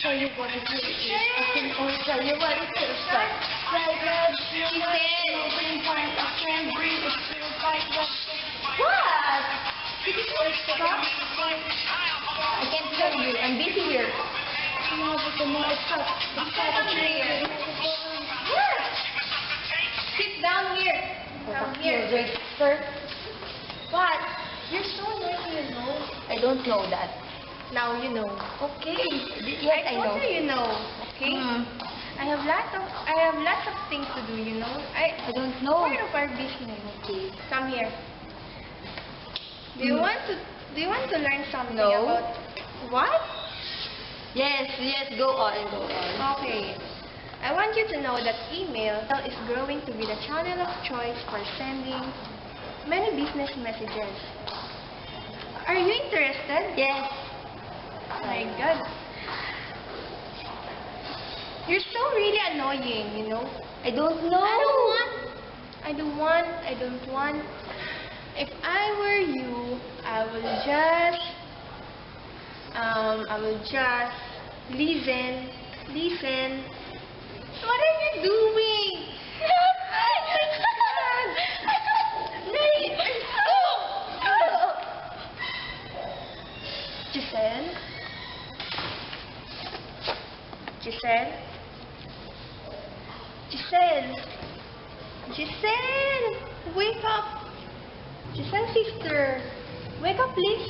tell you what it is. I can only tell you what it feels like. Like love, she said, bring point of strength, bring it feels like love. What? Did you want to stop? I can't tell you. I'm busy here. No, but the more it's tough. It's tough here. Yes! Sit down here. Down here. First. What? You're so annoying, you know. I don't know that. Now you know. Okay. Yes, I know. You know. Okay. I have lots of things to do. You know. I don't know. Part of our business. Okay. Come here. Do you want to learn something No. about what? Yes, go on. Okay. I want you to know that email is growing to be the channel of choice for sending many business messages. Are you interested? Yes. Oh my God. You're so really annoying, you know. I don't know. I don't want. If I were you, I will just listen. What are you doing? Giselle, wake up. Giselle, sister, wake up, please.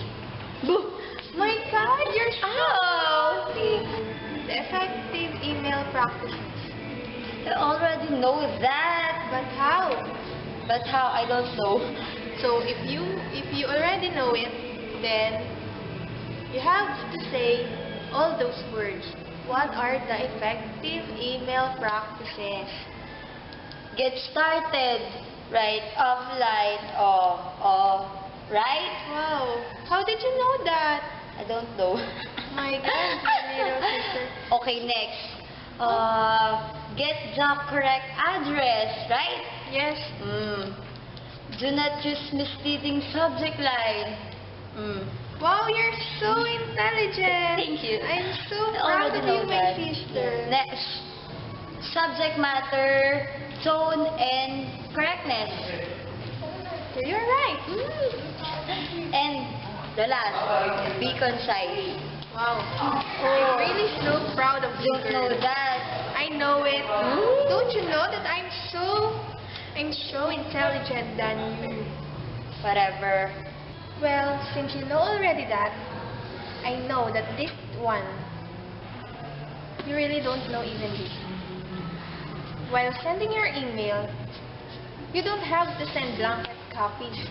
Boo! My God, you're so the effective email practices. I already know that. But how? I don't know. So if you already know it, then you have to say all those words. What are the effective email practices? Get started. Right? Offline. Right? Wow. How did you know that? I don't know. My God, little sister. Okay, next. Get the correct address, right? Yes. Do not use misleading subject line. Wow, you're so intelligent. Thank you. I'm so I proud already of know you, my that. sister. Next. Subject matter, tone, and correctness. You're right. And the last, be concise. Wow. I'm really so proud of you. Don't know girl. that. I know it. Don't you know that I'm so intelligent than you? Whatever. Well, since you know already that, I know that this one, you really don't know even this. While sending your email, you don't have to send blanket copies.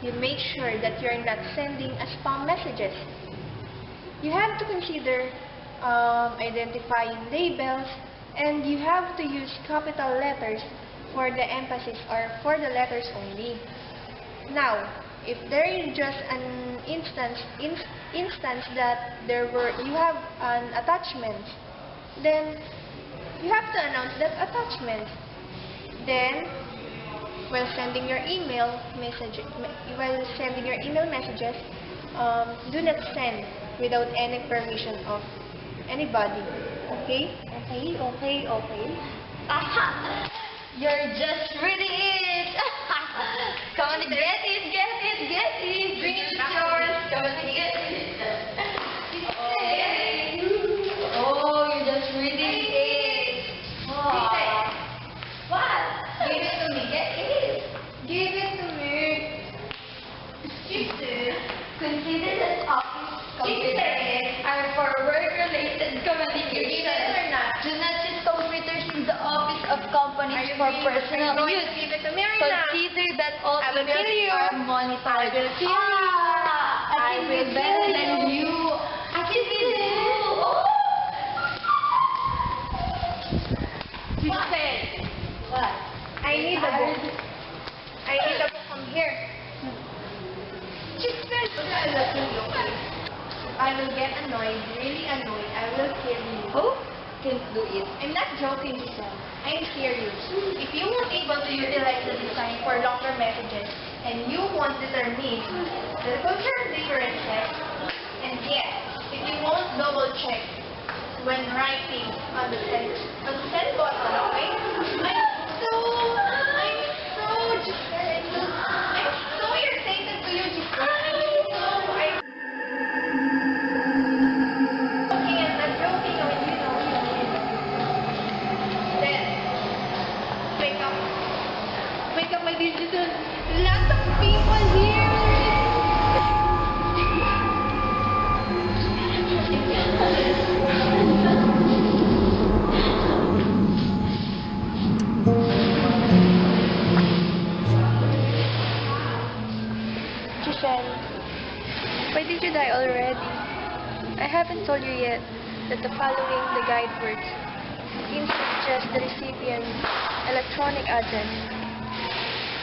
You make sure that you're not sending a spam messages. You have to consider identifying labels, and you have to use capital letters for the emphasis or for the letters only. Now, if there is just an instance that you have an attachment, then you have to announce that attachment. Then, while sending your email messages, do not send without any permission of anybody. Okay? Okay. Aha! You're just reading it! Come on, get it! Bring it, it's yours! Come on, get it! Okay. Oh, you're just reading it! Wow. What? Give it to me, get it! Give it to me. Consider that office computers are for work-related communication. Or not? Do not use computers in the office of companies for personal use. Give it to me or not? Consider that all I will emails kill you. are monitored. I will kill you. I I can will be better kill than you. you. I can be What? I need a book. I need a book from here. Just said I will get annoyed, really annoyed. I will kill you. Who can do it? I'm not joking, Giselle. I'm serious. If you won't able to utilize the design for longer messages, and you won't determine the cultural differences, and yes, if you won't double check when writing on the send button, okay? I'm so irritated to you, Giselle. I'm joking and not joking, when you know. Then, wake up. Wake up, my dear Giselle. Lots of people here. Giselle, why did you die already? I haven't told you yet that the following the guide words insert just the recipient's electronic address,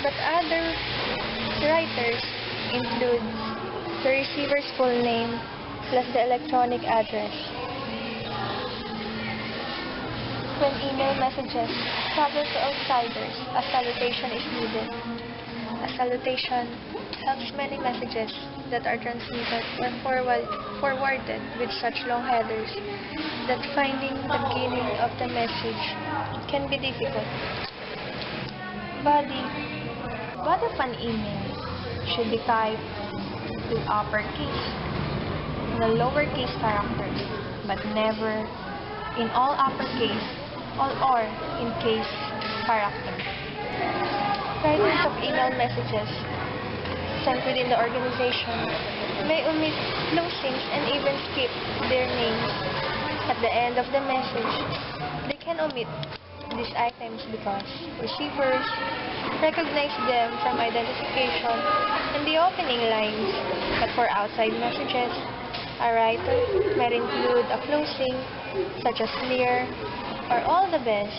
but other writers include the receiver's full name plus the electronic address. When email messages travel to outsiders, a salutation is needed. A salutation helps many messages that are transmitted or forwarded with such long headers that finding the beginning of the message can be difficult. Body of an email should be typed with uppercase and a lowercase characters, but never in all uppercase or in case character. Writers of email messages sent within the organization may omit closings and even skip their names at the end of the message. They can omit these items because receivers recognize them from identification and the opening lines, but for outside messages, a writer might include a closing such as clear or all the best,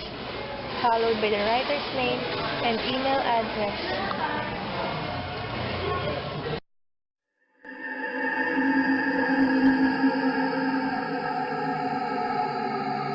followed by the writer's name and email address.